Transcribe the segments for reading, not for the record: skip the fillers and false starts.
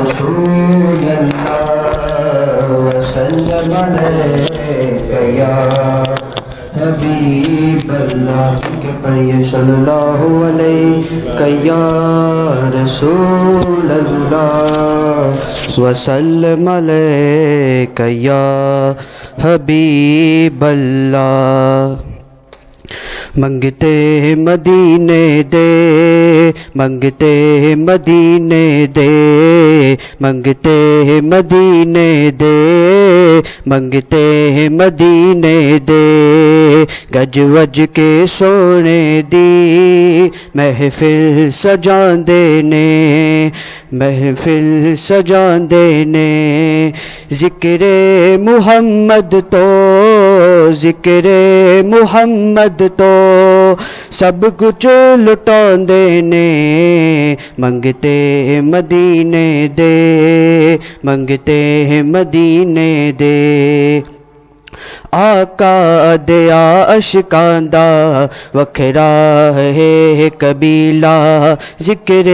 رسول اللہ وسلم علیک یا حبیب اللہ کے پڑھیے صلی اللہ علیہ یا رسول اللہ وسلم علیک یا حبیب اللہ منگتے مدینے دے منگتے مدینے دے منگتے مدینے دے منگتے مدینے دے گج وج کے سونے دی محفل سجان دینے محفل سجان دینے ذکر محمد تو ذکر محمد تو سب کچھ لٹان دینے منگتے مدینے دے منگتے مدینے دے آقا دیا اشکاندہ وکھرا ہے قبیلہ ذکر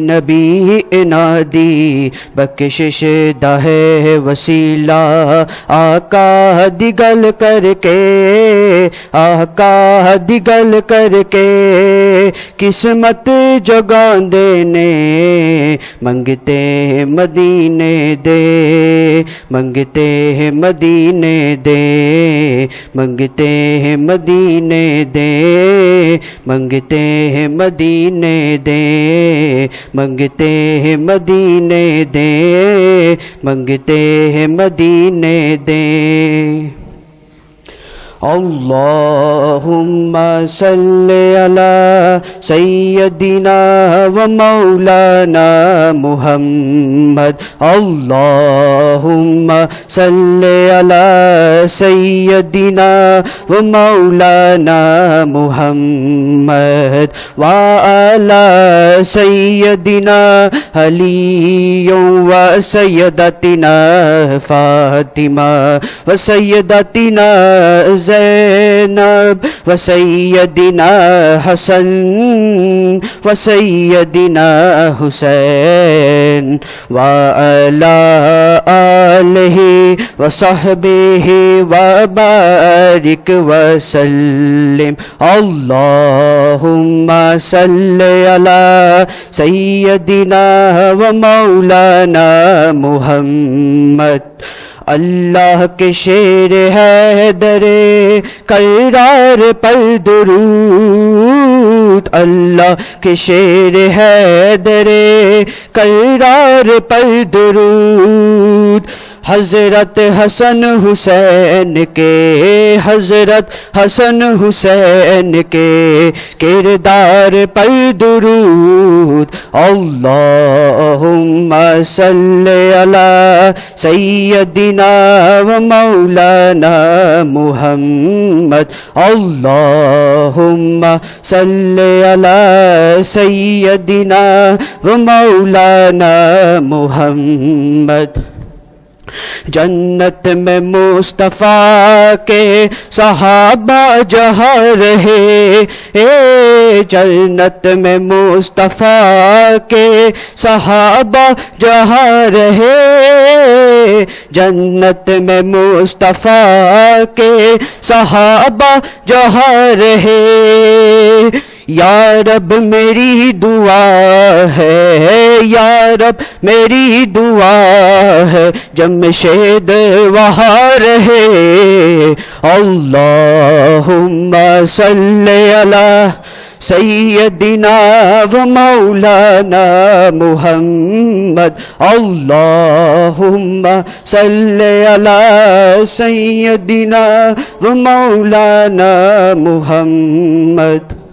نبی انادی بخشش دا ہے وسیلہ آقا دی گل کر کے آقا دی گل کر کے قسمت جگان دینے منگتے مدینے دے منگتے مدینے دے منگتے ہیں مدینے دے منگتے ہیں مدینے دے منگتے ہیں مدینے دے منگتے ہیں مدینے دے اللہم صلی علی سیدنا و مولانا محمد اللہم صلی علی سیدنا و مولانا محمد وعلی سیدنا علی و سیدتنا فاطمہ و سیدتنا زینب و سیدنا حسن و سیدنا حسین وعلی آلہ و صحبہ و بارک وسلم اللہم صلی علی سیدنا و مولانا محمد اللہ کے شیر حیدر کرار پر درود اللہ کے شیر حیدر کرار پر درود حضرت حسن حسین کے حضرت حسن حسین کے کردار پر درود اللہم صلی علی سیدنا و مولانا محمد اللہم صلی علی سیدنا و مولانا محمد جنت میں مصطفیٰ کے صحابہ جہاں رہے جنت میں مصطفیٰ کے صحابہ جہاں رہے جنت میں مصطفیٰ کے صحابہ جہاں رہے یا رب میری دعا ہے یا رب میری دعا ہے جمشید وہاں رہے اللہم صلی علی سیدنا و مولانا محمد اللہم صلی علی سیدنا و مولانا محمد